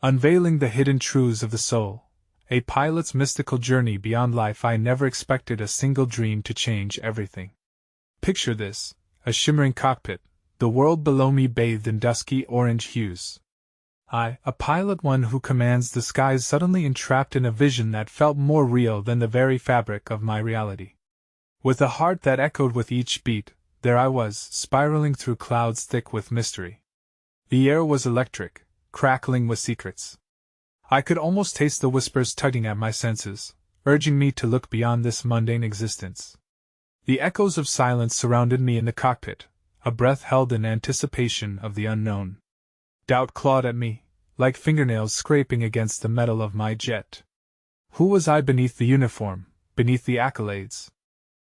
Unveiling the hidden truths of the soul. A pilot's mystical journey beyond life. I never expected a single dream to change everything. Picture this: a shimmering cockpit, the world below me bathed in dusky orange hues. I, a pilot, one who commands the skies, suddenly entrapped in a vision that felt more real than the very fabric of my reality. With a heart that echoed with each beat, there I was, spiraling through clouds thick with mystery. The air was electric, crackling with secrets. I could almost taste the whispers tugging at my senses, urging me to look beyond this mundane existence. The echoes of silence surrounded me in the cockpit, a breath held in anticipation of the unknown. Doubt clawed at me, like fingernails scraping against the metal of my jet. Who was I beneath the uniform, beneath the accolades?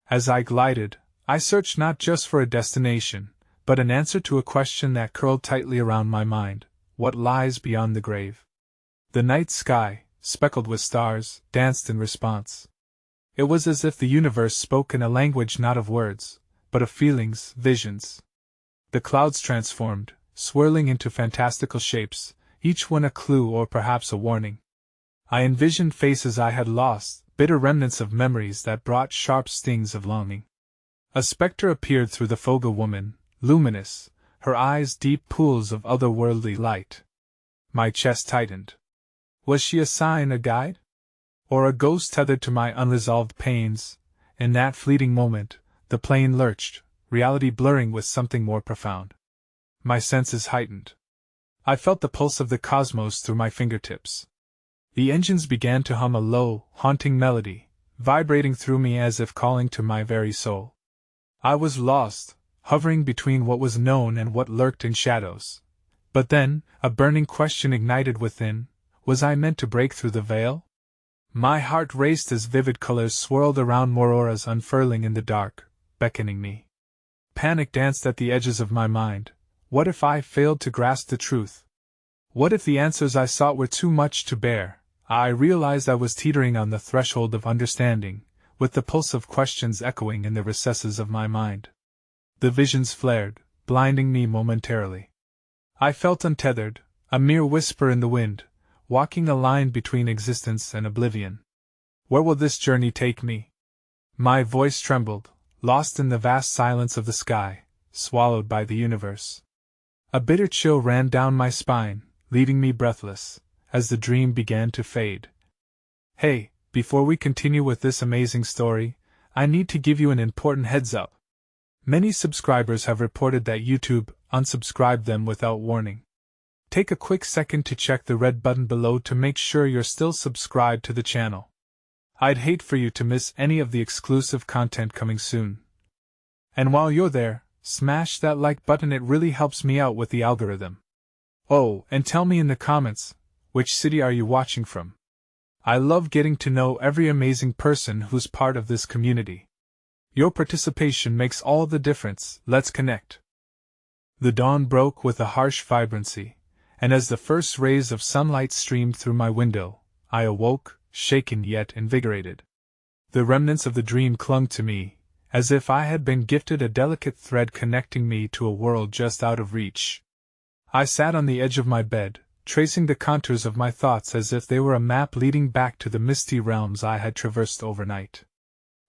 As I glided, I searched not just for a destination, but an answer to a question that curled tightly around my mind: what lies beyond the grave? The night sky, speckled with stars, danced in response. It was as if the universe spoke in a language not of words, but of feelings, visions. The clouds transformed, swirling into fantastical shapes, each one a clue or perhaps a warning. I envisioned faces I had lost, bitter remnants of memories that brought sharp stings of longing. A spectre appeared through the fog, a woman, luminous, her eyes deep pools of otherworldly light. My chest tightened. Was she a sign, a guide? Or a ghost tethered to my unresolved pains? In that fleeting moment, the plane lurched, reality blurring with something more profound. My senses heightened. I felt the pulse of the cosmos through my fingertips. The engines began to hum a low, haunting melody, vibrating through me as if calling to my very soul. I was lost, hovering between what was known and what lurked in shadows. But then, a burning question ignited within: was I meant to break through the veil? My heart raced as vivid colors swirled around auroras unfurling in the dark, beckoning me. Panic danced at the edges of my mind. What if I failed to grasp the truth? What if the answers I sought were too much to bear? I realized I was teetering on the threshold of understanding, with the pulse of questions echoing in the recesses of my mind. The visions flared, blinding me momentarily. I felt untethered, a mere whisper in the wind, walking a line between existence and oblivion. Where will this journey take me? My voice trembled, lost in the vast silence of the sky, swallowed by the universe. A bitter chill ran down my spine, leaving me breathless, as the dream began to fade. Hey, before we continue with this amazing story, I need to give you an important heads up. Many subscribers have reported that YouTube unsubscribed them without warning. Take a quick second to check the red button below to make sure you're still subscribed to the channel. I'd hate for you to miss any of the exclusive content coming soon. And while you're there, smash that like button, it really helps me out with the algorithm. Oh, and tell me in the comments, which city are you watching from? I love getting to know every amazing person who's part of this community. Your participation makes all the difference. Let's connect. The dawn broke with a harsh vibrancy, and as the first rays of sunlight streamed through my window, I awoke, shaken yet invigorated. The remnants of the dream clung to me, as if I had been gifted a delicate thread connecting me to a world just out of reach. I sat on the edge of my bed, tracing the contours of my thoughts as if they were a map leading back to the misty realms I had traversed overnight.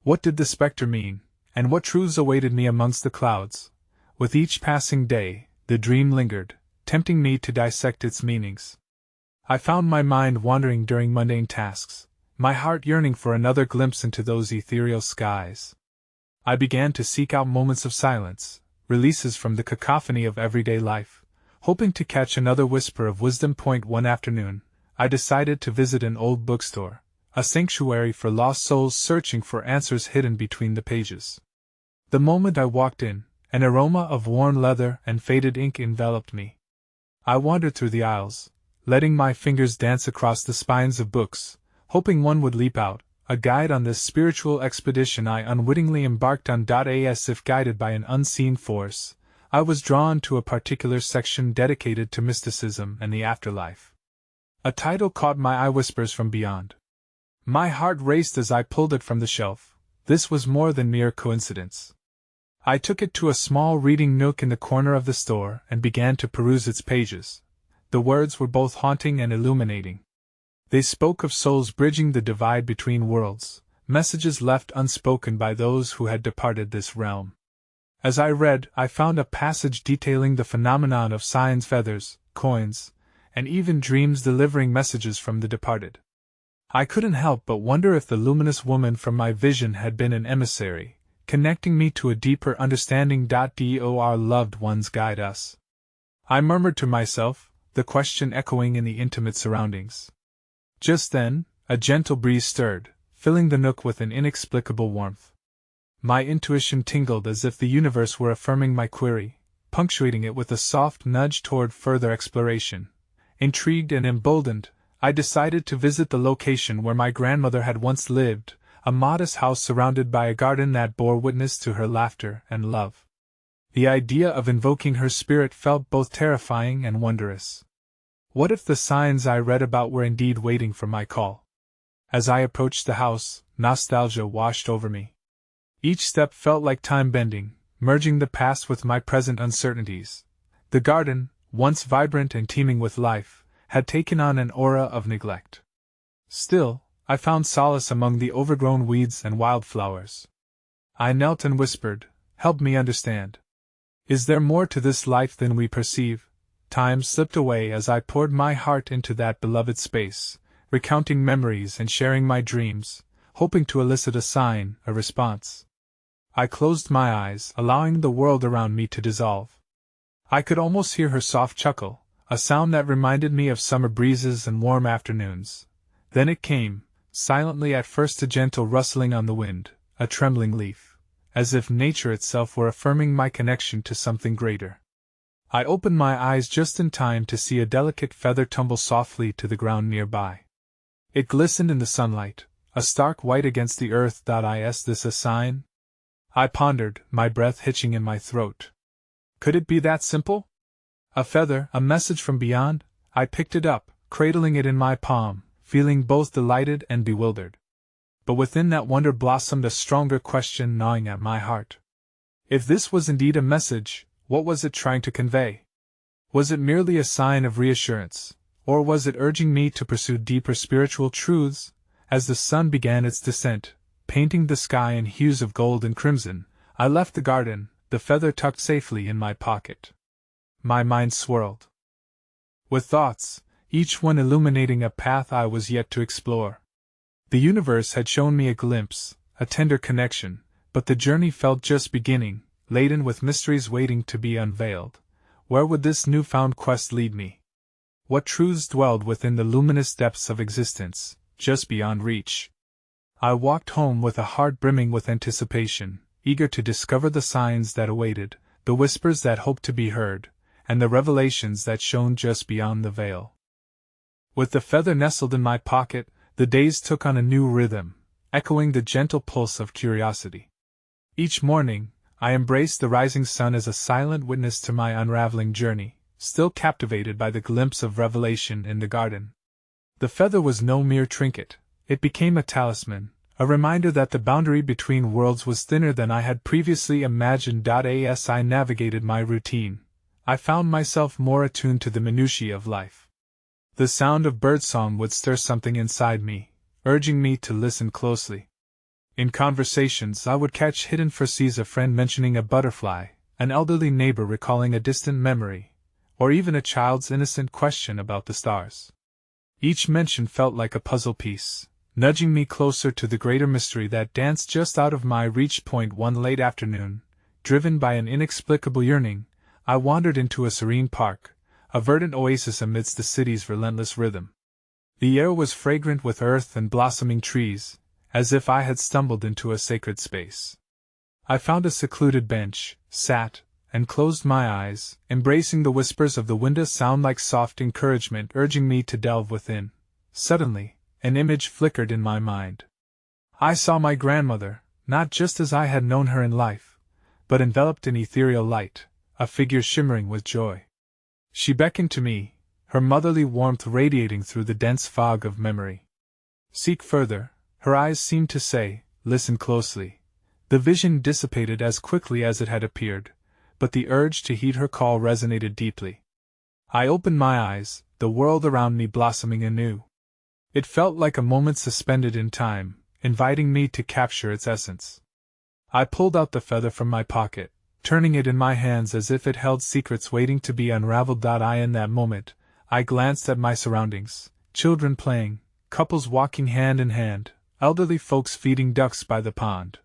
What did the spectre mean, and what truths awaited me amongst the clouds? With each passing day, the dream lingered, tempting me to dissect its meanings. I found my mind wandering during mundane tasks, my heart yearning for another glimpse into those ethereal skies. I began to seek out moments of silence, releases from the cacophony of everyday life. Hoping to catch another whisper of wisdom. One afternoon, I decided to visit an old bookstore, a sanctuary for lost souls searching for answers hidden between the pages. The moment I walked in, an aroma of worn leather and faded ink enveloped me. I wandered through the aisles, letting my fingers dance across the spines of books, hoping one would leap out, a guide on this spiritual expedition I unwittingly embarked on. As if guided by an unseen force, I was drawn to a particular section dedicated to mysticism and the afterlife. A title caught my eye: Whispers from Beyond. My heart raced as I pulled it from the shelf. This was more than mere coincidence. I took it to a small reading nook in the corner of the store and began to peruse its pages. The words were both haunting and illuminating. They spoke of souls bridging the divide between worlds, messages left unspoken by those who had departed this realm. As I read, I found a passage detailing the phenomenon of signs, feathers, coins, and even dreams delivering messages from the departed. I couldn't help but wonder if the luminous woman from my vision had been an emissary, connecting me to a deeper understanding. Do our loved ones guide us? I murmured to myself, the question echoing in the intimate surroundings. Just then, a gentle breeze stirred, filling the nook with an inexplicable warmth. My intuition tingled as if the universe were affirming my query, punctuating it with a soft nudge toward further exploration. Intrigued and emboldened, I decided to visit the location where my grandmother had once lived, a modest house surrounded by a garden that bore witness to her laughter and love. The idea of invoking her spirit felt both terrifying and wondrous. What if the signs I read about were indeed waiting for my call? As I approached the house, nostalgia washed over me. Each step felt like time bending, merging the past with my present uncertainties. The garden, once vibrant and teeming with life, had taken on an aura of neglect. Still, I found solace among the overgrown weeds and wildflowers. I knelt and whispered, "Help me understand. Is there more to this life than we perceive?" Time slipped away as I poured my heart into that beloved space, recounting memories and sharing my dreams, hoping to elicit a sign, a response. I closed my eyes, allowing the world around me to dissolve. I could almost hear her soft chuckle, a sound that reminded me of summer breezes and warm afternoons. Then it came, silently at first, a gentle rustling on the wind, a trembling leaf, as if nature itself were affirming my connection to something greater. I opened my eyes just in time to see a delicate feather tumble softly to the ground nearby. It glistened in the sunlight, a stark white against the earth. Is this a sign? I pondered, my breath hitching in my throat. Could it be that simple? A feather, a message from beyond? I picked it up, cradling it in my palm, feeling both delighted and bewildered. But within that wonder blossomed a stronger question gnawing at my heart. If this was indeed a message, what was it trying to convey? Was it merely a sign of reassurance, or was it urging me to pursue deeper spiritual truths? As the sun began its descent, painting the sky in hues of gold and crimson, I left the garden, the feather tucked safely in my pocket. My mind swirled with thoughts, each one illuminating a path I was yet to explore. The universe had shown me a glimpse, a tender connection, but the journey felt just beginning, laden with mysteries waiting to be unveiled. Where would this newfound quest lead me? What truths dwelled within the luminous depths of existence, just beyond reach? I walked home with a heart brimming with anticipation, eager to discover the signs that awaited, the whispers that hoped to be heard, and the revelations that shone just beyond the veil. With the feather nestled in my pocket, the days took on a new rhythm, echoing the gentle pulse of curiosity. Each morning, I embraced the rising sun as a silent witness to my unraveling journey, still captivated by the glimpse of revelation in the garden. The feather was no mere trinket, it became a talisman, a reminder that the boundary between worlds was thinner than I had previously imagined. As I navigated my routine, I found myself more attuned to the minutiae of life. The sound of birdsong would stir something inside me, urging me to listen closely. In conversations, I would catch hidden phrases, a friend mentioning a butterfly, an elderly neighbor recalling a distant memory, or even a child's innocent question about the stars. Each mention felt like a puzzle piece, nudging me closer to the greater mystery that danced just out of my reach. One late afternoon, driven by an inexplicable yearning, I wandered into a serene park, a verdant oasis amidst the city's relentless rhythm. The air was fragrant with earth and blossoming trees, as if I had stumbled into a sacred space. I found a secluded bench, sat, and closed my eyes, embracing the whispers of the wind, a sound like soft encouragement urging me to delve within. Suddenly, an image flickered in my mind. I saw my grandmother, not just as I had known her in life, but enveloped in ethereal light, a figure shimmering with joy. She beckoned to me, her motherly warmth radiating through the dense fog of memory. Seek further, her eyes seemed to say, listen closely. The vision dissipated as quickly as it had appeared, but the urge to heed her call resonated deeply. I opened my eyes, the world around me blossoming anew. It felt like a moment suspended in time, inviting me to capture its essence. I pulled out the feather from my pocket, turning it in my hands as if it held secrets waiting to be unraveled. In that moment, I glanced at my surroundings: children playing, couples walking hand in hand, elderly folks feeding ducks by the pond.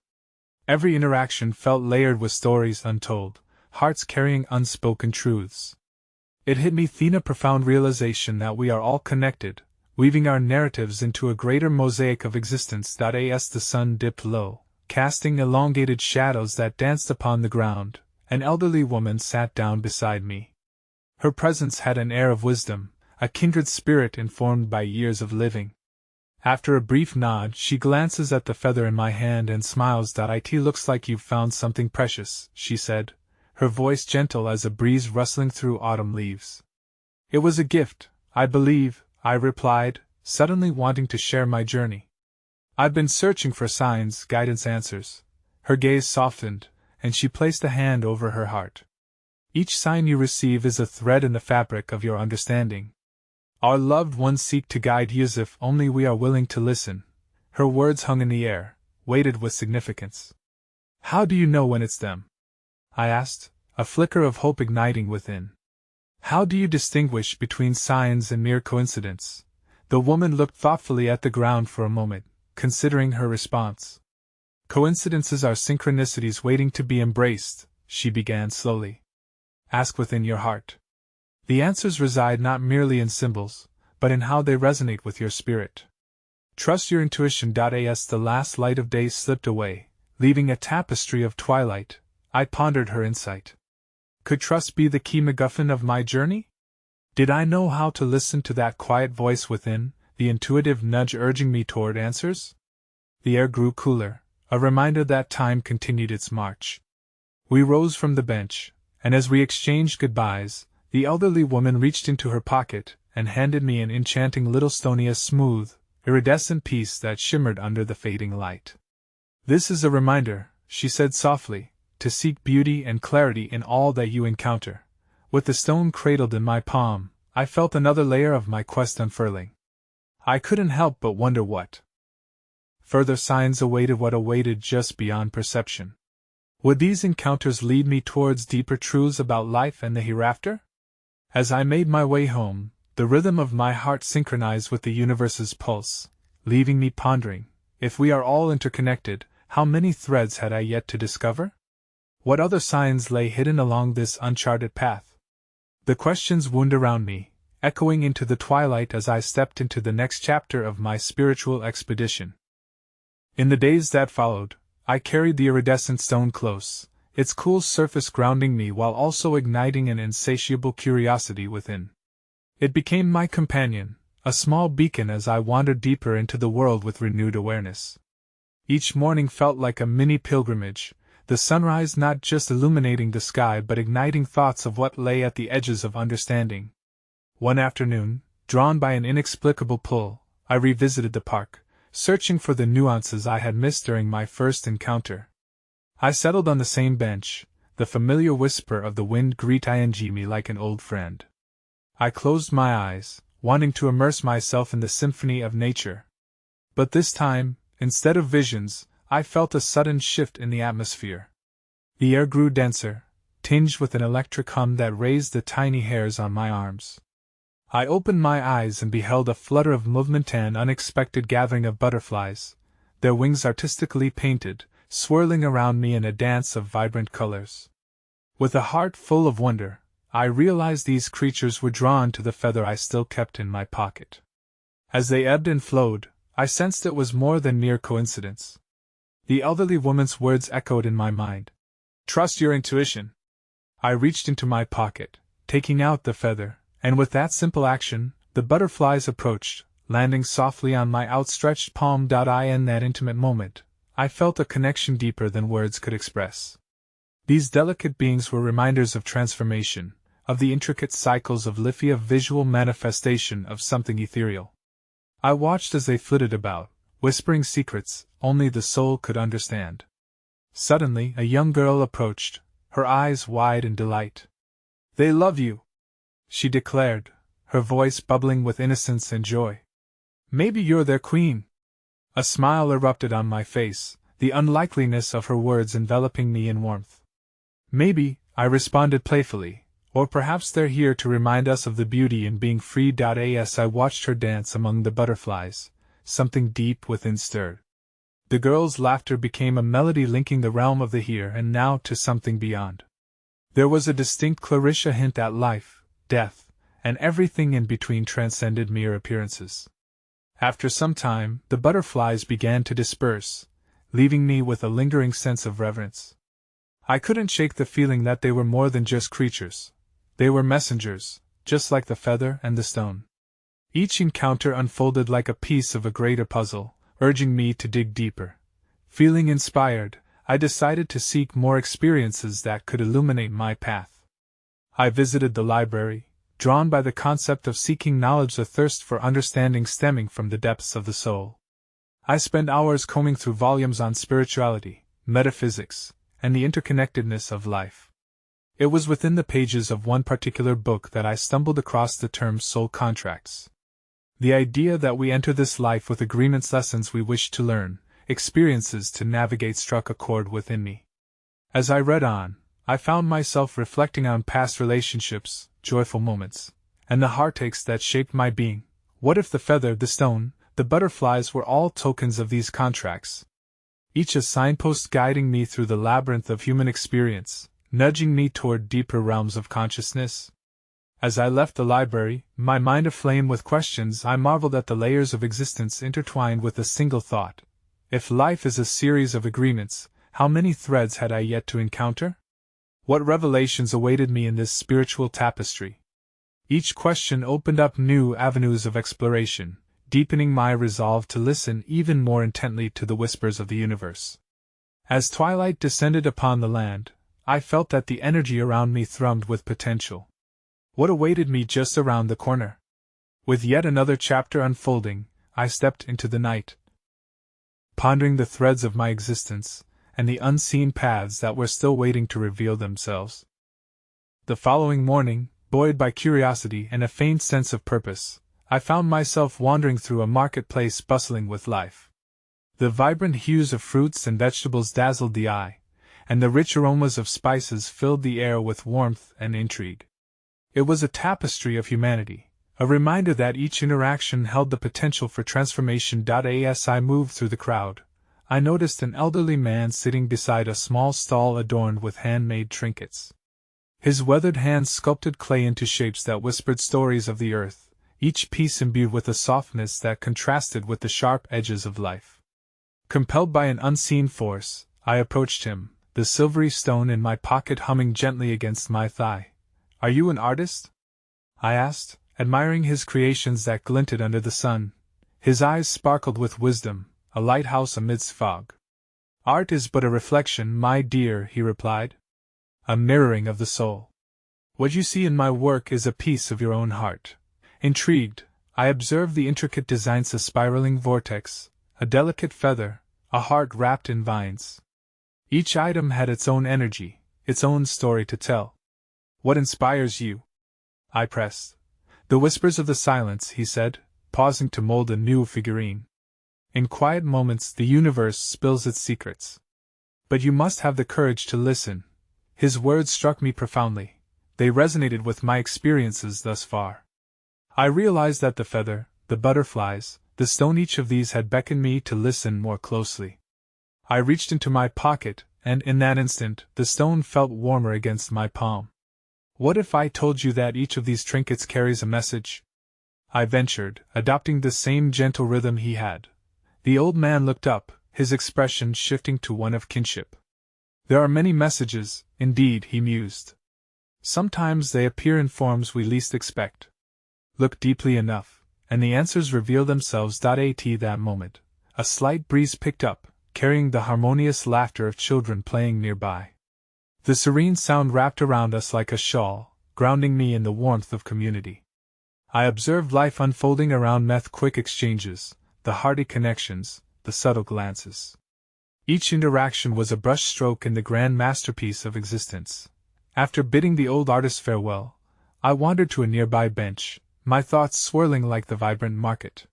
Every interaction felt layered with stories untold, hearts carrying unspoken truths. It hit me the profound realization that we are all connected, weaving our narratives into a greater mosaic of existence. As the sun dipped low, casting elongated shadows that danced upon the ground, an elderly woman sat down beside me. Her presence had an air of wisdom, a kindred spirit informed by years of living. After a brief nod, she glances at the feather in my hand and smiles. It looks like you've found something precious, she said, her voice gentle as a breeze rustling through autumn leaves. It was a gift, I believe, I replied, suddenly wanting to share my journey. I've been searching for signs, guidance, answers. Her gaze softened, and she placed a hand over her heart. Each sign you receive is a thread in the fabric of your understanding. Our loved ones seek to guide you if only we are willing to listen. Her words hung in the air, weighted with significance. How do you know when it's them? I asked, a flicker of hope igniting within. How do you distinguish between signs and mere coincidence? The woman looked thoughtfully at the ground for a moment, considering her response. Coincidences are synchronicities waiting to be embraced, she began slowly. Ask within your heart. The answers reside not merely in symbols, but in how they resonate with your spirit. Trust your intuition. As the last light of day slipped away, leaving a tapestry of twilight, I pondered her insight. Could trust be the key MacGuffin of my journey? Did I know how to listen to that quiet voice within, the intuitive nudge urging me toward answers? The air grew cooler, a reminder that time continued its march. We rose from the bench, and as we exchanged goodbyes, the elderly woman reached into her pocket and handed me an enchanting little stone, a smooth, iridescent piece that shimmered under the fading light. This is a reminder, she said softly, to seek beauty and clarity in all that you encounter. With the stone cradled in my palm, I felt another layer of my quest unfurling. I couldn't help but wonder what further signs awaited just beyond perception. Would these encounters lead me towards deeper truths about life and the hereafter? As I made my way home, the rhythm of my heart synchronized with the universe's pulse, leaving me pondering, if we are all interconnected, how many threads had I yet to discover? What other signs lay hidden along this uncharted path? The questions wound around me, echoing into the twilight as I stepped into the next chapter of my spiritual expedition. In the days that followed, I carried the iridescent stone close, its cool surface grounding me while also igniting an insatiable curiosity within. It became my companion, a small beacon as I wandered deeper into the world with renewed awareness. Each morning felt like a mini pilgrimage, the sunrise not just illuminating the sky but igniting thoughts of what lay at the edges of understanding. One afternoon, drawn by an inexplicable pull, I revisited the park, searching for the nuances I had missed during my first encounter. I settled on the same bench, the familiar whisper of the wind greeting me like an old friend. I closed my eyes, wanting to immerse myself in the symphony of nature. But this time, instead of visions, I felt a sudden shift in the atmosphere. The air grew denser, tinged with an electric hum that raised the tiny hairs on my arms. I opened my eyes and beheld a flutter of movement, an unexpected gathering of butterflies, their wings artistically painted, swirling around me in a dance of vibrant colors. With a heart full of wonder, I realized these creatures were drawn to the feather I still kept in my pocket. As they ebbed and flowed, I sensed it was more than mere coincidence. The elderly woman's words echoed in my mind. Trust your intuition. I reached into my pocket, taking out the feather, and with that simple action, the butterflies approached, landing softly on my outstretched palm. In that intimate moment, I felt a connection deeper than words could express. These delicate beings were reminders of transformation, of the intricate cycles of life, of visual manifestation of something ethereal. I watched as they flitted about, whispering secrets only the soul could understand. Suddenly, a young girl approached, her eyes wide in delight. They love you, she declared, her voice bubbling with innocence and joy. Maybe you're their queen. A smile erupted on my face, the unlikeliness of her words enveloping me in warmth. Maybe, I responded playfully, or perhaps they're here to remind us of the beauty in being free. As I watched her dance among the butterflies, something deep within stirred. The girl's laughter became a melody linking the realm of the here and now to something beyond. There was a distinct Clarissa hint that life, death, and everything in between transcended mere appearances. After some time, the butterflies began to disperse, leaving me with a lingering sense of reverence. I couldn't shake the feeling that they were more than just creatures. They were messengers, just like the feather and the stone. Each encounter unfolded like a piece of a greater puzzle, urging me to dig deeper. Feeling inspired, I decided to seek more experiences that could illuminate my path. I visited the library, drawn by the concept of seeking knowledge, the thirst for understanding stemming from the depths of the soul. I spent hours combing through volumes on spirituality, metaphysics, and the interconnectedness of life. It was within the pages of one particular book that I stumbled across the term soul contracts. The idea that we enter this life with agreements, lessons we wish to learn, experiences to navigate struck a chord within me. As I read on, I found myself reflecting on past relationships, joyful moments, and the heartaches that shaped my being. What if the feather, the stone, the butterflies were all tokens of these contracts? Each a signpost guiding me through the labyrinth of human experience, nudging me toward deeper realms of consciousness. As I left the library, my mind aflame with questions, I marveled at the layers of existence intertwined with a single thought. If life is a series of agreements, how many threads had I yet to encounter? What revelations awaited me in this spiritual tapestry? Each question opened up new avenues of exploration, deepening my resolve to listen even more intently to the whispers of the universe. As twilight descended upon the land, I felt that the energy around me thrummed with potential. What awaited me just around the corner? With yet another chapter unfolding, I stepped into the night, pondering the threads of my existence, and the unseen paths that were still waiting to reveal themselves. The following morning, buoyed by curiosity and a faint sense of purpose, I found myself wandering through a marketplace bustling with life. The vibrant hues of fruits and vegetables dazzled the eye, and the rich aromas of spices filled the air with warmth and intrigue. It was a tapestry of humanity, a reminder that each interaction held the potential for transformation. As I moved through the crowd, I noticed an elderly man sitting beside a small stall adorned with handmade trinkets. His weathered hands sculpted clay into shapes that whispered stories of the earth, each piece imbued with a softness that contrasted with the sharp edges of life. Compelled by an unseen force, I approached him, the silvery stone in my pocket humming gently against my thigh. "Are you an artist?" I asked, admiring his creations that glinted under the sun. His eyes sparkled with wisdom, a lighthouse amidst fog. "Art is but a reflection, my dear," he replied. "A mirroring of the soul. What you see in my work is a piece of your own heart." Intrigued, I observed the intricate designs, a spiraling vortex, a delicate feather, a heart wrapped in vines. Each item had its own energy, its own story to tell. "What inspires you?" I pressed. "The whispers of the silence," he said, pausing to mold a new figurine. "In quiet moments the universe spills its secrets. But you must have the courage to listen." His words struck me profoundly. They resonated with my experiences thus far. I realized that the feather, the butterflies, the stone, each of these had beckoned me to listen more closely. I reached into my pocket, and in that instant, the stone felt warmer against my palm. "What if I told you that each of these trinkets carries a message?" I ventured, adopting the same gentle rhythm he had. The old man looked up, his expression shifting to one of kinship. "There are many messages, indeed," he mused. "Sometimes they appear in forms we least expect. Look deeply enough, and the answers reveal themselves." At that moment, a slight breeze picked up, carrying the harmonious laughter of children playing nearby. The serene sound wrapped around us like a shawl, grounding me in the warmth of community. I observed life unfolding around me, quick exchanges, the hearty connections, the subtle glances. Each interaction was a brushstroke in the grand masterpiece of existence. After bidding the old artist farewell, I wandered to a nearby bench, my thoughts swirling like the vibrant market.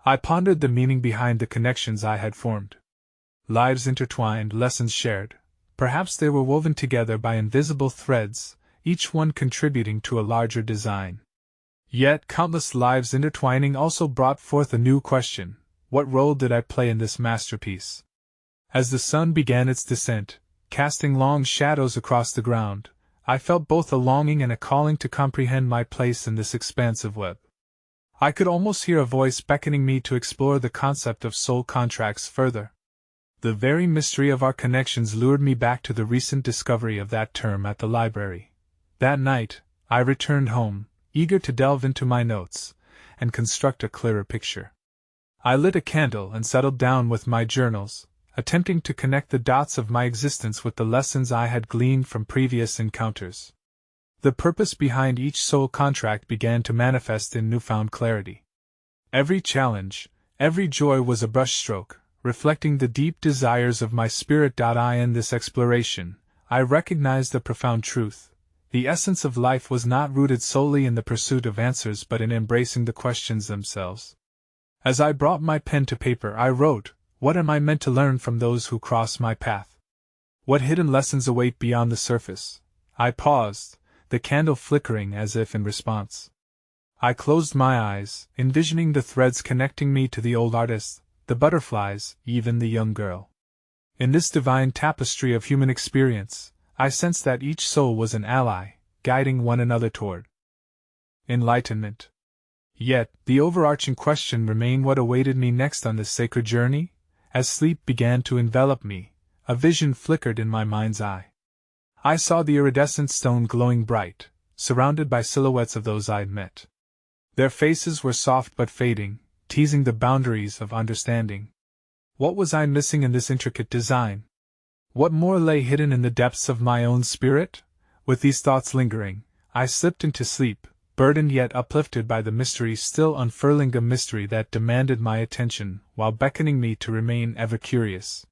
I pondered the meaning behind the connections I had formed. Lives intertwined, lessons shared. Perhaps they were woven together by invisible threads, each one contributing to a larger design. Yet countless lives intertwining also brought forth a new question: what role did I play in this masterpiece? As the sun began its descent, casting long shadows across the ground, I felt both a longing and a calling to comprehend my place in this expansive web. I could almost hear a voice beckoning me to explore the concept of soul contracts further. The very mystery of our connections lured me back to the recent discovery of that term at the library. That night, I returned home, eager to delve into my notes and construct a clearer picture. I lit a candle and settled down with my journals, attempting to connect the dots of my existence with the lessons I had gleaned from previous encounters. The purpose behind each soul contract began to manifest in newfound clarity. Every challenge, every joy was a brushstroke, reflecting the deep desires of my spirit. In this exploration, I recognized a profound truth. The essence of life was not rooted solely in the pursuit of answers but in embracing the questions themselves. As I brought my pen to paper, I wrote, "What am I meant to learn from those who cross my path? What hidden lessons await beyond the surface?" I paused, the candle flickering as if in response. I closed my eyes, envisioning the threads connecting me to the old artist, the butterflies, even the young girl. In this divine tapestry of human experience, I sensed that each soul was an ally, guiding one another toward enlightenment. Yet, the overarching question remained: what awaited me next on this sacred journey? As sleep began to envelop me, a vision flickered in my mind's eye. I saw the iridescent stone glowing bright, surrounded by silhouettes of those I'd met. Their faces were soft but fading, teasing the boundaries of understanding. What was I missing in this intricate design? What more lay hidden in the depths of my own spirit? With these thoughts lingering, I slipped into sleep, burdened yet uplifted by the mystery still unfurling, a mystery that demanded my attention while beckoning me to remain ever curious.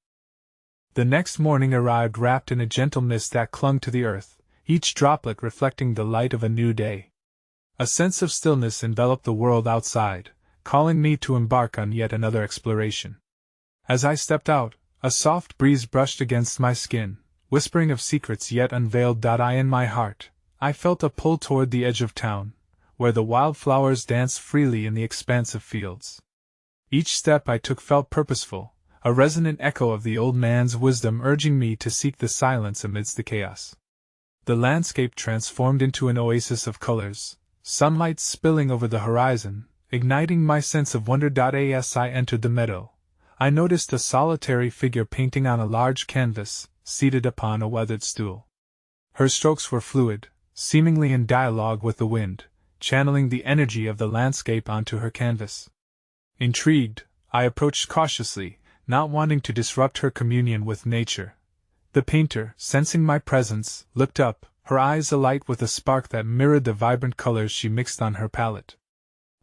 The next morning arrived wrapped in a gentle mist that clung to the earth, each droplet reflecting the light of a new day. A sense of stillness enveloped the world outside, calling me to embark on yet another exploration. As I stepped out, a soft breeze brushed against my skin, whispering of secrets yet unveiled. In my heart, I felt a pull toward the edge of town, where the wildflowers danced freely in the expansive fields. Each step I took felt purposeful, a resonant echo of the old man's wisdom urging me to seek the silence amidst the chaos. The landscape transformed into an oasis of colors, sunlight spilling over the horizon, igniting my sense of wonder. As I entered the meadow, I noticed a solitary figure painting on a large canvas, seated upon a weathered stool. Her strokes were fluid, seemingly in dialogue with the wind, channeling the energy of the landscape onto her canvas. Intrigued, I approached cautiously, not wanting to disrupt her communion with nature. The painter, sensing my presence, looked up, her eyes alight with a spark that mirrored the vibrant colors she mixed on her palette.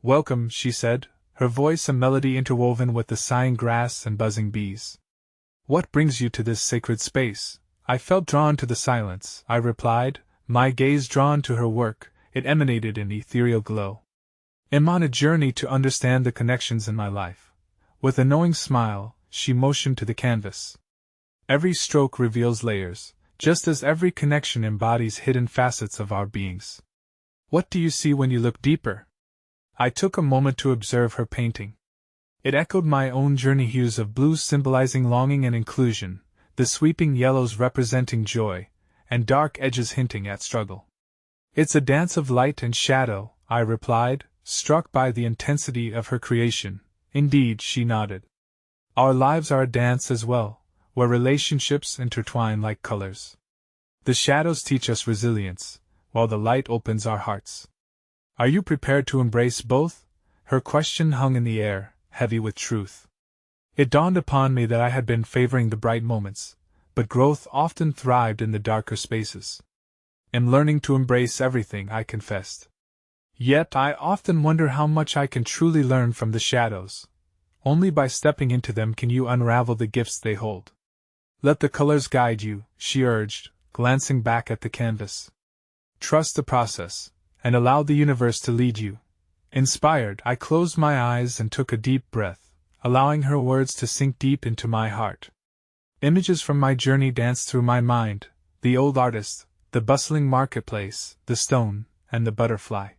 "Welcome," she said, her voice a melody interwoven with the sighing grass and buzzing bees. "What brings you to this sacred space?" "I felt drawn to the silence," I replied, my gaze drawn to her work. It emanated an ethereal glow. "I'm on a journey to understand the connections in my life." With a knowing smile, she motioned to the canvas. "Every stroke reveals layers, just as every connection embodies hidden facets of our beings. What do you see when you look deeper?" I took a moment to observe her painting. It echoed my own journey, hues of blue symbolizing longing and inclusion, the sweeping yellows representing joy, and dark edges hinting at struggle. "It's a dance of light and shadow," I replied, struck by the intensity of her creation. "Indeed," she nodded. "Our lives are a dance as well, where relationships intertwine like colors. The shadows teach us resilience, while the light opens our hearts. Are you prepared to embrace both?" Her question hung in the air, heavy with truth. It dawned upon me that I had been favoring the bright moments, but growth often thrived in the darker spaces. "I'm learning to embrace everything," I confessed. "Yet I often wonder how much I can truly learn from the shadows. Only by stepping into them can you unravel the gifts they hold." "Let the colors guide you," she urged, glancing back at the canvas. "Trust the process, and allow the universe to lead you." Inspired, I closed my eyes and took a deep breath, allowing her words to sink deep into my heart. Images from my journey danced through my mind: the old artist, the bustling marketplace, the stone, and the butterfly.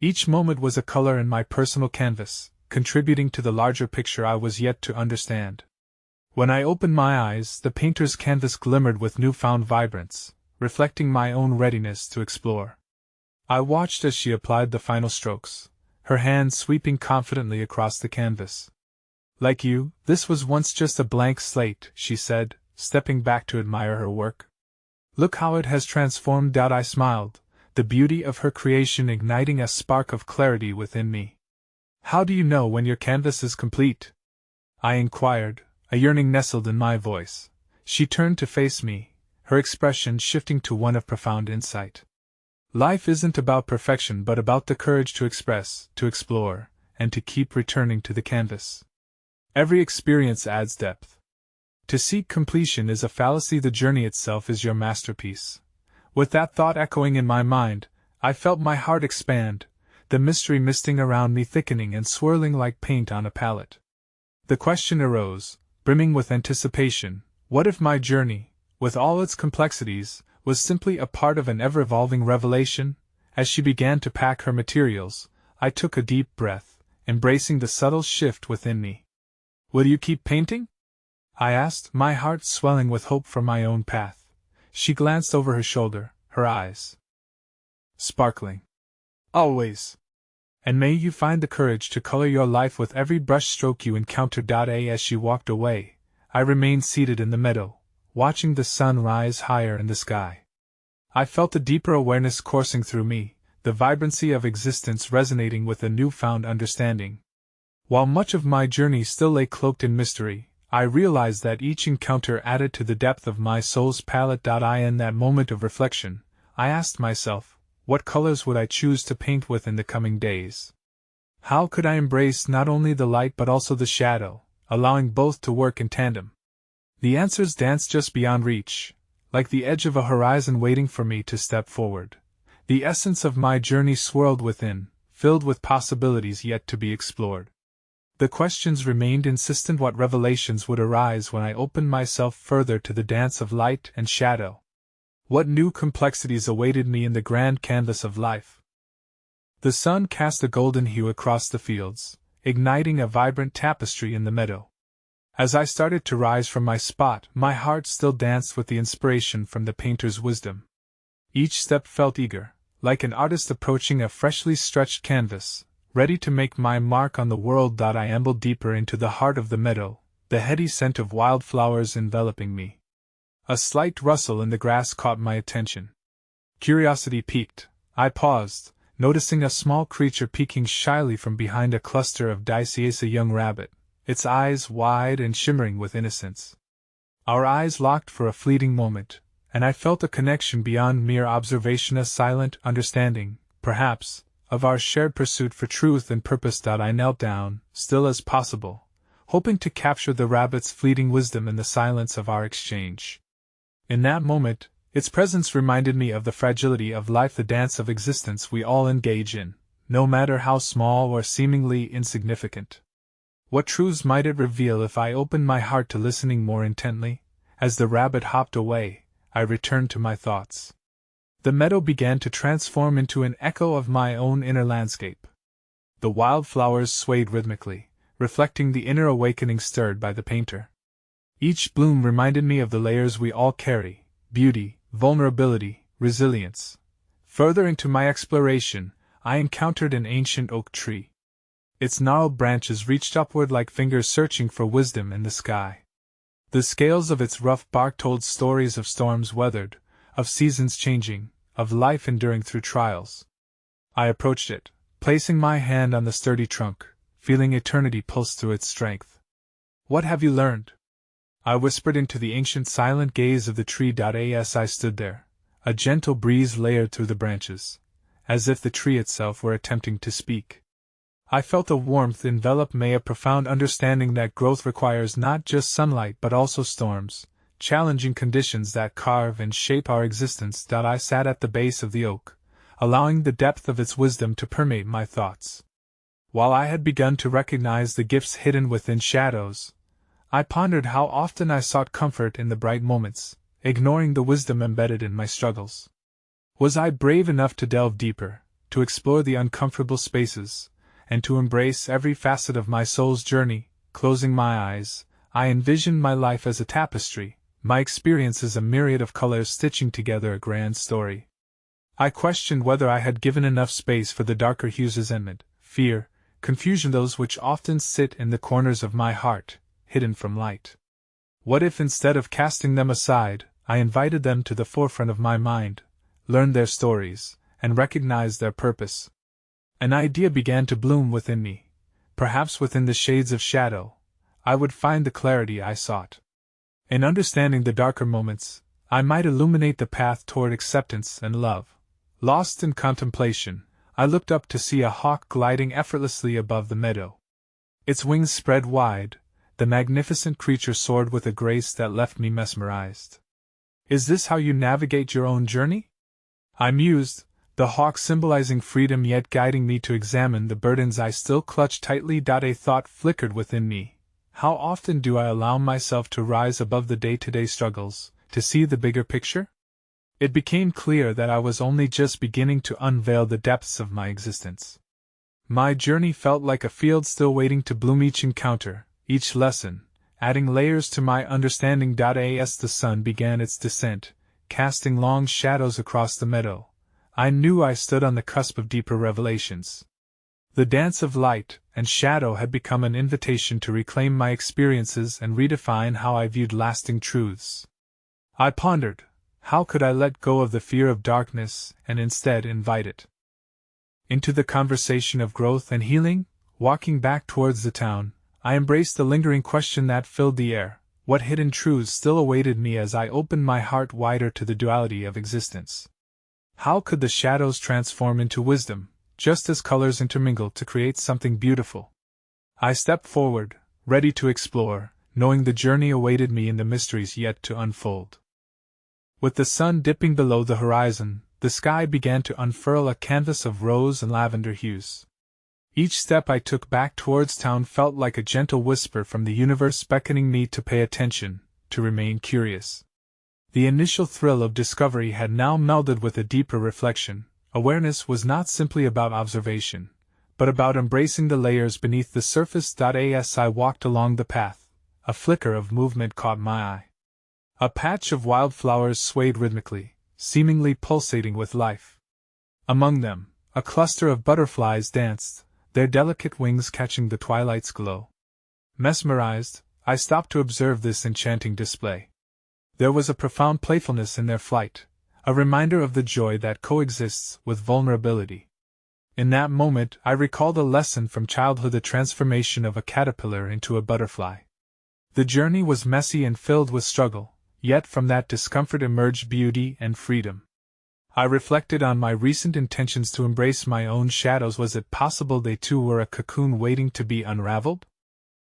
Each moment was a color in my personal canvas, contributing to the larger picture I was yet to understand. When I opened my eyes, the painter's canvas glimmered with newfound vibrance, reflecting my own readiness to explore. I watched as she applied the final strokes, her hand sweeping confidently across the canvas. "Like you, this was once just a blank slate," she said, stepping back to admire her work. "Look how it has transformed." I smiled, the beauty of her creation igniting a spark of clarity within me. "How do you know when your canvas is complete?" I inquired, a yearning nestled in my voice. She turned to face me, her expression shifting to one of profound insight. "Life isn't about perfection but about the courage to express, to explore, and to keep returning to the canvas. Every experience adds depth. To seek completion is a fallacy, the journey itself is your masterpiece." With that thought echoing in my mind, I felt my heart expand, the mystery misting around me thickening and swirling like paint on a palette. The question arose, brimming with anticipation: what if my journey, with all its complexities, was simply a part of an ever-evolving revelation? As she began to pack her materials, I took a deep breath, embracing the subtle shift within me. "Will you keep painting?" I asked, my heart swelling with hope for my own path. She glanced over her shoulder, her eyes sparkling. "Always. And may you find the courage to color your life with every brush stroke you encounter." As she walked away, I remained seated in the meadow, watching the sun rise higher in the sky. I felt a deeper awareness coursing through me, the vibrancy of existence resonating with a newfound understanding. While much of my journey still lay cloaked in mystery, I realized that each encounter added to the depth of my soul's palette. In that moment of reflection, I asked myself, what colors would I choose to paint with in the coming days? How could I embrace not only the light but also the shadow, allowing both to work in tandem? The answers danced just beyond reach, like the edge of a horizon waiting for me to step forward. The essence of my journey swirled within, filled with possibilities yet to be explored. The questions remained insistent: what revelations would arise when I opened myself further to the dance of light and shadow? What new complexities awaited me in the grand canvas of life? The sun cast a golden hue across the fields, igniting a vibrant tapestry in the meadow. As I started to rise from my spot, my heart still danced with the inspiration from the painter's wisdom. Each step felt eager, like an artist approaching a freshly stretched canvas, ready to make my mark on the world. I ambled deeper into the heart of the meadow, the heady scent of wildflowers enveloping me. A slight rustle in the grass caught my attention. Curiosity piqued, I paused, noticing a small creature peeking shyly from behind a cluster of daisies, a young rabbit, its eyes wide and shimmering with innocence. Our eyes locked for a fleeting moment, and I felt a connection beyond mere observation, a silent understanding, perhaps, of our shared pursuit for truth and purpose. I knelt down, still as possible, hoping to capture the rabbit's fleeting wisdom in the silence of our exchange. In that moment, its presence reminded me of the fragility of life, the dance of existence we all engage in, no matter how small or seemingly insignificant. What truths might it reveal if I opened my heart to listening more intently? As the rabbit hopped away, I returned to my thoughts. The meadow began to transform into an echo of my own inner landscape. The wildflowers swayed rhythmically, reflecting the inner awakening stirred by the painter. Each bloom reminded me of the layers we all carry: beauty, vulnerability, resilience. Further into my exploration, I encountered an ancient oak tree. Its gnarled branches reached upward like fingers searching for wisdom in the sky. The scales of its rough bark told stories of storms weathered, of seasons changing, of life enduring through trials. I approached it, placing my hand on the sturdy trunk, feeling eternity pulse through its strength. "What have you learned?" I whispered into the ancient silent gaze of the tree. As I stood there, a gentle breeze layered through the branches, as if the tree itself were attempting to speak. I felt a warmth envelop me, a profound understanding that growth requires not just sunlight but also storms, challenging conditions that carve and shape our existence. I sat at the base of the oak, allowing the depth of its wisdom to permeate my thoughts. While I had begun to recognize the gifts hidden within shadows, I pondered how often I sought comfort in the bright moments, ignoring the wisdom embedded in my struggles. Was I brave enough to delve deeper, to explore the uncomfortable spaces, and to embrace every facet of my soul's journey? Closing my eyes, I envisioned my life as a tapestry, my experiences a myriad of colors stitching together a grand story. I questioned whether I had given enough space for the darker hues, resentment, fear, confusion, those which often sit in the corners of my heart, hidden from light. What if instead of casting them aside, I invited them to the forefront of my mind, learned their stories, and recognized their purpose? An idea began to bloom within me. Perhaps within the shades of shadow, I would find the clarity I sought. In understanding the darker moments, I might illuminate the path toward acceptance and love. Lost in contemplation, I looked up to see a hawk gliding effortlessly above the meadow. Its wings spread wide, the magnificent creature soared with a grace that left me mesmerized. Is this how you navigate your own journey? I mused, the hawk symbolizing freedom yet guiding me to examine the burdens I still clutched tightly. A thought flickered within me. How often do I allow myself to rise above the day-to-day struggles, to see the bigger picture? It became clear that I was only just beginning to unveil the depths of my existence. My journey felt like a field still waiting to bloom, each encounter, each lesson, adding layers to my understanding. As the sun began its descent, casting long shadows across the meadow, I knew I stood on the cusp of deeper revelations. The dance of light and shadow had become an invitation to reclaim my experiences and redefine how I viewed lasting truths. I pondered, how could I let go of the fear of darkness and instead invite it into the conversation of growth and healing? Walking back towards the town, I embraced the lingering question that filled the air: what hidden truths still awaited me as I opened my heart wider to the duality of existence? How could the shadows transform into wisdom, just as colors intermingle to create something beautiful? I stepped forward, ready to explore, knowing the journey awaited me in the mysteries yet to unfold. With the sun dipping below the horizon, the sky began to unfurl a canvas of rose and lavender hues. Each step I took back towards town felt like a gentle whisper from the universe beckoning me to pay attention, to remain curious. The initial thrill of discovery had now melded with a deeper reflection. Awareness was not simply about observation, but about embracing the layers beneath the surface. As I walked along the path, a flicker of movement caught my eye. A patch of wildflowers swayed rhythmically, seemingly pulsating with life. Among them, a cluster of butterflies danced, their delicate wings catching the twilight's glow. Mesmerized, I stopped to observe this enchanting display. There was a profound playfulness in their flight, a reminder of the joy that coexists with vulnerability. In that moment, I recalled a lesson from childhood: the transformation of a caterpillar into a butterfly. The journey was messy and filled with struggle, yet from that discomfort emerged beauty and freedom. I reflected on my recent intentions to embrace my own shadows. Was it possible they too were a cocoon waiting to be unraveled?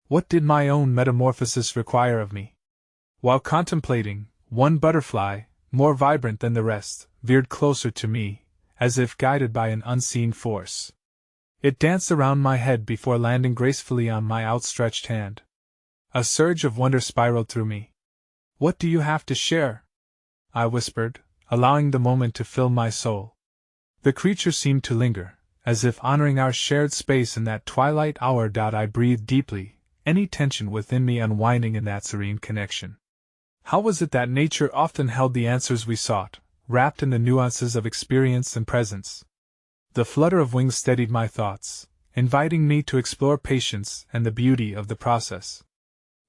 What did my own metamorphosis require of me? While contemplating, one butterfly, more vibrant than the rest, veered closer to me, as if guided by an unseen force. It danced around my head before landing gracefully on my outstretched hand. A surge of wonder spiraled through me. "What do you have to share?" I whispered, allowing the moment to fill my soul. The creature seemed to linger, as if honoring our shared space in that twilight hour. I breathed deeply, any tension within me unwinding in that serene connection. How was it that nature often held the answers we sought, wrapped in the nuances of experience and presence? The flutter of wings steadied my thoughts, inviting me to explore patience and the beauty of the process.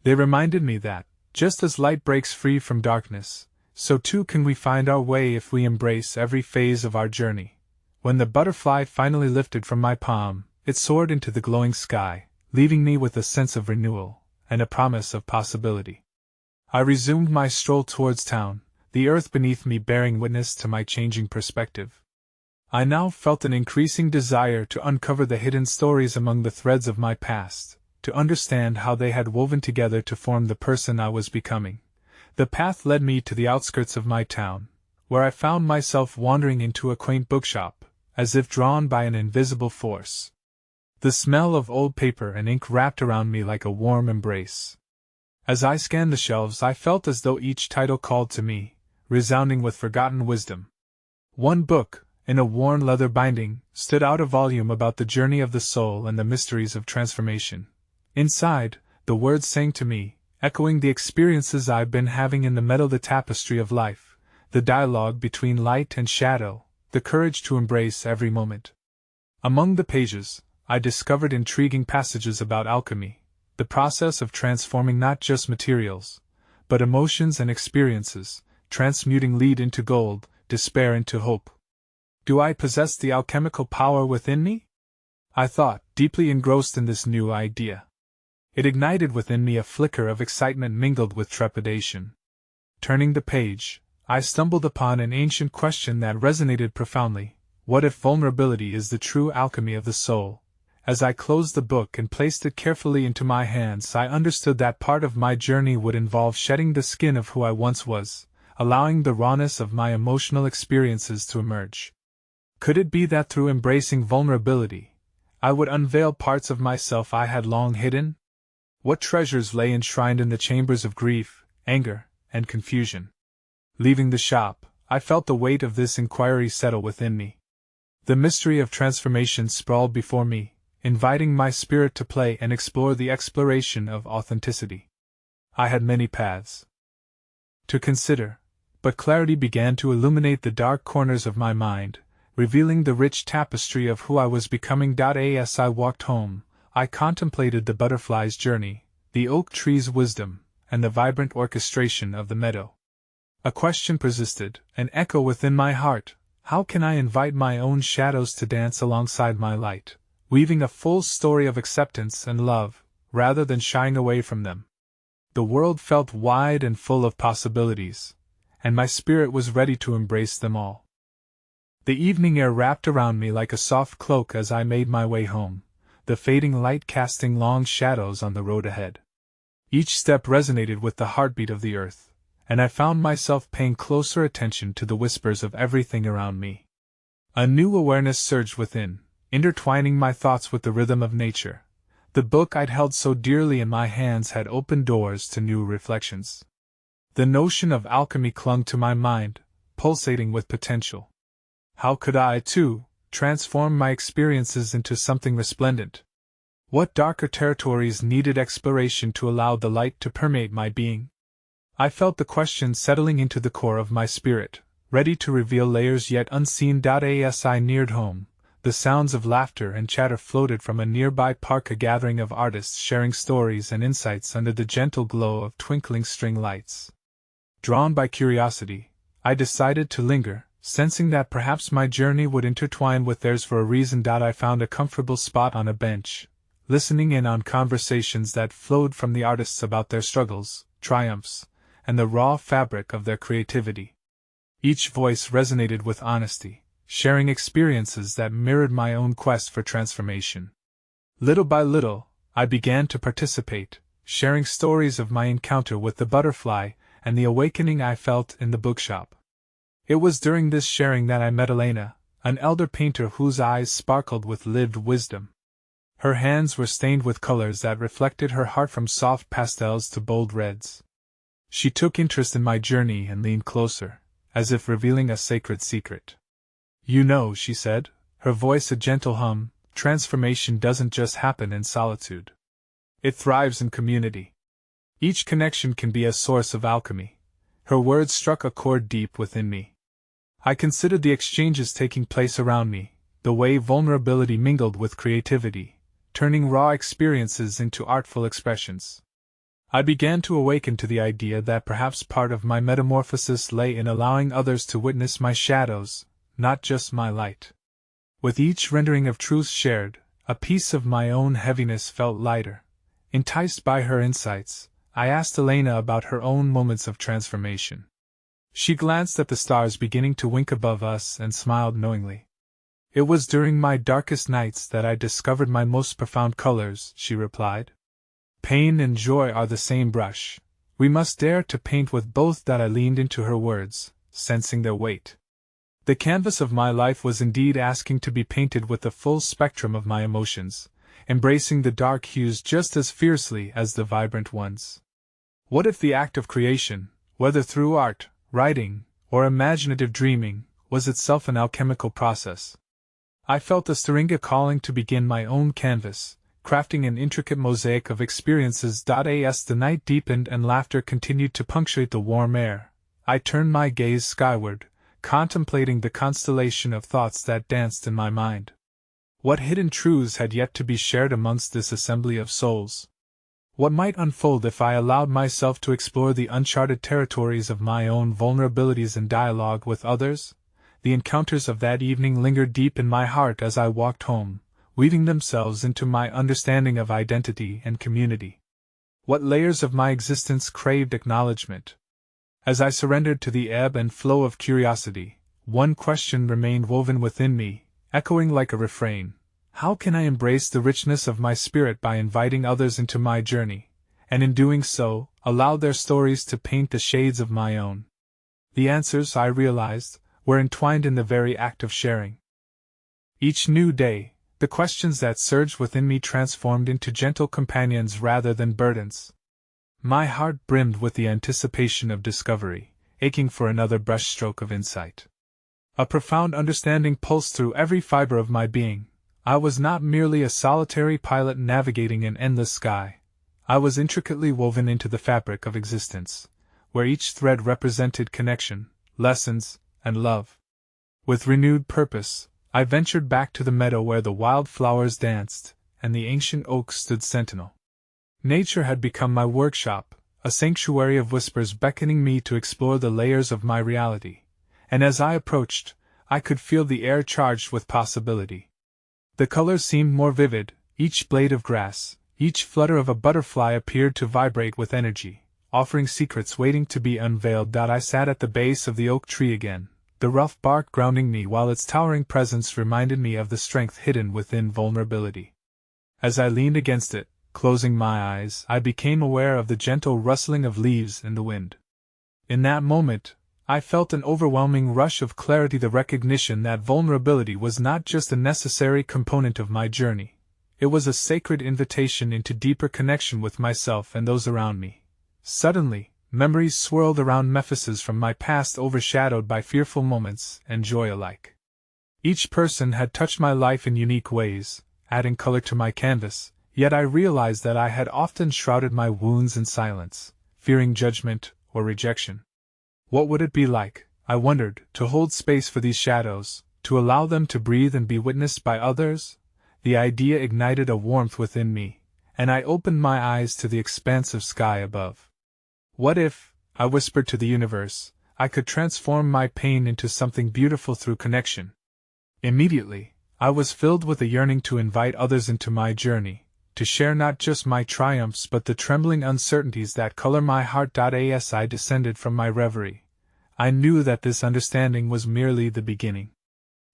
They reminded me that, just as light breaks free from darkness, so too can we find our way if we embrace every phase of our journey. When the butterfly finally lifted from my palm, it soared into the glowing sky, leaving me with a sense of renewal and a promise of possibility. I resumed my stroll towards town, the earth beneath me bearing witness to my changing perspective. I now felt an increasing desire to uncover the hidden stories among the threads of my past, to understand how they had woven together to form the person I was becoming. The path led me to the outskirts of my town, where I found myself wandering into a quaint bookshop, as if drawn by an invisible force. The smell of old paper and ink wrapped around me like a warm embrace. As I scanned the shelves, I felt as though each title called to me, resounding with forgotten wisdom. One book, in a worn leather binding, stood out, a volume about the journey of the soul and the mysteries of transformation. Inside, the words sang to me, echoing the experiences I've been having in the meadow, the tapestry of life, the dialogue between light and shadow, the courage to embrace every moment. Among the pages, I discovered intriguing passages about alchemy, the process of transforming not just materials, but emotions and experiences, transmuting lead into gold, despair into hope. Do I possess the alchemical power within me? I thought, deeply engrossed in this new idea. It ignited within me a flicker of excitement mingled with trepidation. Turning the page, I stumbled upon an ancient question that resonated profoundly. What if vulnerability is the true alchemy of the soul? As I closed the book and placed it carefully into my hands, I understood that part of my journey would involve shedding the skin of who I once was, allowing the rawness of my emotional experiences to emerge. Could it be that through embracing vulnerability, I would unveil parts of myself I had long hidden? What treasures lay enshrined in the chambers of grief, anger, and confusion? Leaving the shop, I felt the weight of this inquiry settle within me. The mystery of transformation sprawled before me, inviting my spirit to play and explore the exploration of authenticity. I had many paths to consider, but clarity began to illuminate the dark corners of my mind, revealing the rich tapestry of who I was becoming. As I walked home, I contemplated the butterfly's journey, the oak tree's wisdom, and the vibrant orchestration of the meadow. A question persisted, an echo within my heart: how can I invite my own shadows to dance alongside my light, weaving a full story of acceptance and love, rather than shying away from them? The world felt wide and full of possibilities, and my spirit was ready to embrace them all. The evening air wrapped around me like a soft cloak as I made my way home, the fading light casting long shadows on the road ahead. Each step resonated with the heartbeat of the earth, and I found myself paying closer attention to the whispers of everything around me. A new awareness surged within, intertwining my thoughts with the rhythm of nature. The book I'd held so dearly in my hands had opened doors to new reflections. The notion of alchemy clung to my mind, pulsating with potential. How could I, too, transform my experiences into something resplendent? What darker territories needed exploration to allow the light to permeate my being? I felt the question settling into the core of my spirit, ready to reveal layers yet unseen. As I neared home, the sounds of laughter and chatter floated from a nearby park, a gathering of artists sharing stories and insights under the gentle glow of twinkling string lights. Drawn by curiosity, I decided to linger, sensing that perhaps my journey would intertwine with theirs for a reason. I found a comfortable spot on a bench, listening in on conversations that flowed from the artists about their struggles, triumphs, and the raw fabric of their creativity. Each voice resonated with honesty, sharing experiences that mirrored my own quest for transformation. Little by little, I began to participate, sharing stories of my encounter with the butterfly and the awakening I felt in the bookshop. It was during this sharing that I met Elena, an elder painter whose eyes sparkled with lived wisdom. Her hands were stained with colors that reflected her heart, from soft pastels to bold reds. She took interest in my journey and leaned closer, as if revealing a sacred secret. "You know," she said, her voice a gentle hum, "transformation doesn't just happen in solitude. It thrives in community. Each connection can be a source of alchemy." Her words struck a chord deep within me. I considered the exchanges taking place around me, the way vulnerability mingled with creativity, turning raw experiences into artful expressions. I began to awaken to the idea that perhaps part of my metamorphosis lay in allowing others to witness my shadows, not just my light. With each rendering of truth shared, a piece of my own heaviness felt lighter. Enticed by her insights, I asked Elena about her own moments of transformation. She glanced at the stars beginning to wink above us and smiled knowingly. "It was during my darkest nights that I discovered my most profound colors," she replied. "Pain and joy are the same brush. We must dare to paint with both." I leaned into her words, sensing their weight. The canvas of my life was indeed asking to be painted with the full spectrum of my emotions, embracing the dark hues just as fiercely as the vibrant ones. What if the act of creation, whether through art, writing, or imaginative dreaming, was itself an alchemical process? I felt a stirring calling to begin my own canvas, crafting an intricate mosaic of experiences. As the night deepened and laughter continued to punctuate the warm air, I turned my gaze skyward, contemplating the constellation of thoughts that danced in my mind. What hidden truths had yet to be shared amongst this assembly of souls? What might unfold if I allowed myself to explore the uncharted territories of my own vulnerabilities in dialogue with others? The encounters of that evening lingered deep in my heart as I walked home, weaving themselves into my understanding of identity and community. What layers of my existence craved acknowledgement? As I surrendered to the ebb and flow of curiosity, one question remained woven within me, echoing like a refrain. How can I embrace the richness of my spirit by inviting others into my journey, and in doing so, allow their stories to paint the shades of my own? The answers, I realized, were entwined in the very act of sharing. Each new day, the questions that surged within me transformed into gentle companions rather than burdens. My heart brimmed with the anticipation of discovery, aching for another brushstroke of insight. A profound understanding pulsed through every fiber of my being. I was not merely a solitary pilot navigating an endless sky. I was intricately woven into the fabric of existence, where each thread represented connection, lessons, and love. With renewed purpose, I ventured back to the meadow where the wild flowers danced, and the ancient oak stood sentinel. Nature had become my workshop, a sanctuary of whispers beckoning me to explore the layers of my reality, and as I approached, I could feel the air charged with possibility. The colors seemed more vivid, each blade of grass, each flutter of a butterfly appeared to vibrate with energy, offering secrets waiting to be unveiled. I sat at the base of the oak tree again, the rough bark grounding me while its towering presence reminded me of the strength hidden within vulnerability. As I leaned against it, closing my eyes, I became aware of the gentle rustling of leaves in the wind. In that moment, I felt an overwhelming rush of clarity, the recognition that vulnerability was not just a necessary component of my journey. It was a sacred invitation into deeper connection with myself and those around me. Suddenly, memories swirled around Mephises from my past, overshadowed by fearful moments and joy alike. Each person had touched my life in unique ways, adding color to my canvas, yet I realized that I had often shrouded my wounds in silence, fearing judgment or rejection. What would it be like, I wondered, to hold space for these shadows, to allow them to breathe and be witnessed by others? The idea ignited a warmth within me, and I opened my eyes to the expansive sky above. What if, I whispered to the universe, I could transform my pain into something beautiful through connection? Immediately, I was filled with a yearning to invite others into my journey, to share not just my triumphs but the trembling uncertainties that color my heart. As I descended from my reverie, I knew that this understanding was merely the beginning.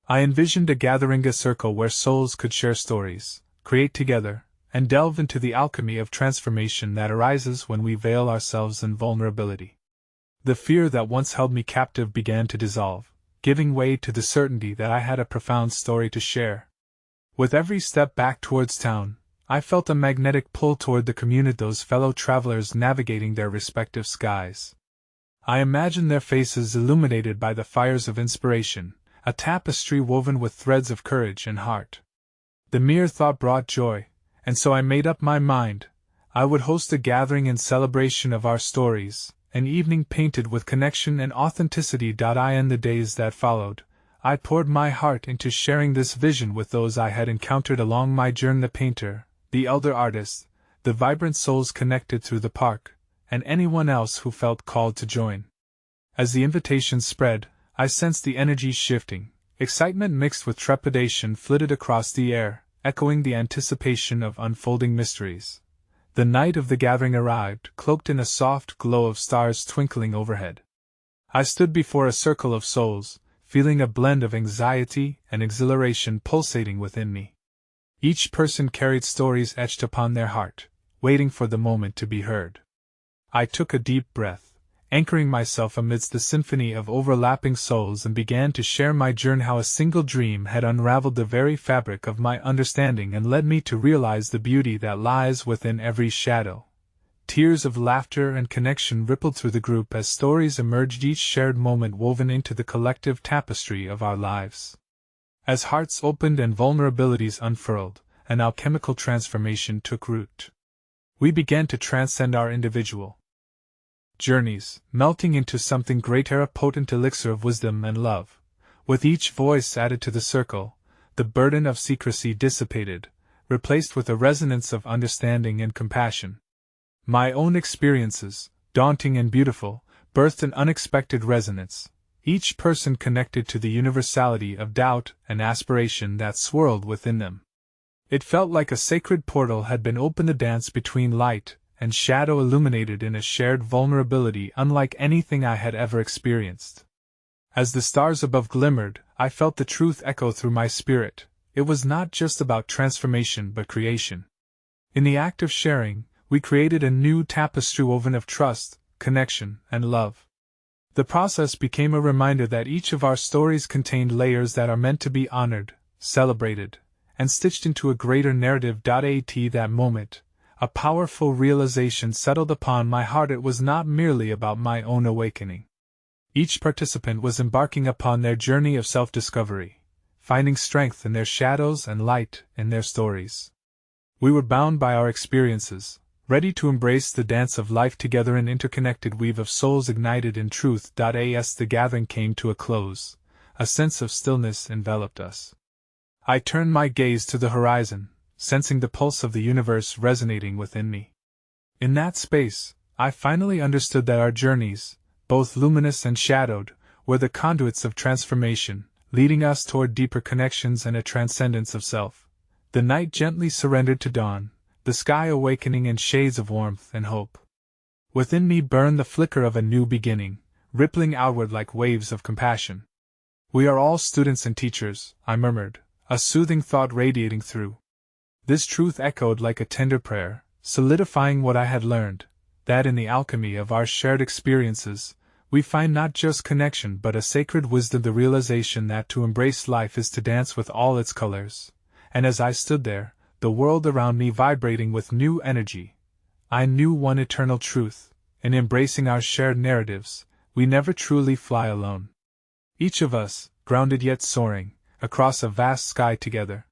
I envisioned a gathering, a circle where souls could share stories, create together, and delve into the alchemy of transformation that arises when we veil ourselves in vulnerability. The fear that once held me captive began to dissolve, giving way to the certainty that I had a profound story to share. With every step back towards town, I felt a magnetic pull toward the community, those fellow travelers navigating their respective skies. I imagined their faces illuminated by the fires of inspiration, a tapestry woven with threads of courage and heart. The mere thought brought joy, and so I made up my mind. I would host a gathering in celebration of our stories, an evening painted with connection and authenticity. In the days that followed, I poured my heart into sharing this vision with those I had encountered along my journey: the painter, the elder artist, the vibrant souls connected through the park, and anyone else who felt called to join. As the invitation spread, I sensed the energy shifting. Excitement mixed with trepidation flitted across the air, echoing the anticipation of unfolding mysteries. The night of the gathering arrived, cloaked in a soft glow of stars twinkling overhead. I stood before a circle of souls, feeling a blend of anxiety and exhilaration pulsating within me. Each person carried stories etched upon their heart, waiting for the moment to be heard. I took a deep breath, anchoring myself amidst the symphony of overlapping souls, and began to share my journey how a single dream had unraveled the very fabric of my understanding and led me to realize the beauty that lies within every shadow. Tears of laughter and connection rippled through the group as stories emerged, each shared moment woven into the collective tapestry of our lives. As hearts opened and vulnerabilities unfurled, an alchemical transformation took root. We began to transcend our individual journeys, melting into something greater, a potent elixir of wisdom and love. With each voice added to the circle, the burden of secrecy dissipated, replaced with a resonance of understanding and compassion. My own experiences, daunting and beautiful, birthed an unexpected resonance, each person connected to the universality of doubt and aspiration that swirled within them. It felt like a sacred portal had been opened, a dance between light and shadow illuminated in a shared vulnerability unlike anything I had ever experienced. As the stars above glimmered, I felt the truth echo through my spirit. It was not just about transformation but creation. In the act of sharing, we created a new tapestry woven of trust, connection, and love. The process became a reminder that each of our stories contained layers that are meant to be honored, celebrated, and stitched into a greater narrative. At that moment, a powerful realization settled upon my heart. It was not merely about my own awakening. Each participant was embarking upon their journey of self-discovery, finding strength in their shadows and light in their stories. We were bound by our experiences, ready to embrace the dance of life together, an interconnected weave of souls ignited in truth. As the gathering came to a close, a sense of stillness enveloped us. I turned my gaze to the horizon, sensing the pulse of the universe resonating within me. In that space, I finally understood that our journeys, both luminous and shadowed, were the conduits of transformation, leading us toward deeper connections and a transcendence of self. The night gently surrendered to dawn, the sky awakening in shades of warmth and hope. Within me burned the flicker of a new beginning, rippling outward like waves of compassion. "We are all students and teachers," I murmured, a soothing thought radiating through. This truth echoed like a tender prayer, solidifying what I had learned, that in the alchemy of our shared experiences, we find not just connection but a sacred wisdom, the realization that to embrace life is to dance with all its colors. And as I stood there, the world around me vibrating with new energy, I knew one eternal truth: in embracing our shared narratives, we never truly fly alone. Each of us, grounded yet soaring, across a vast sky together.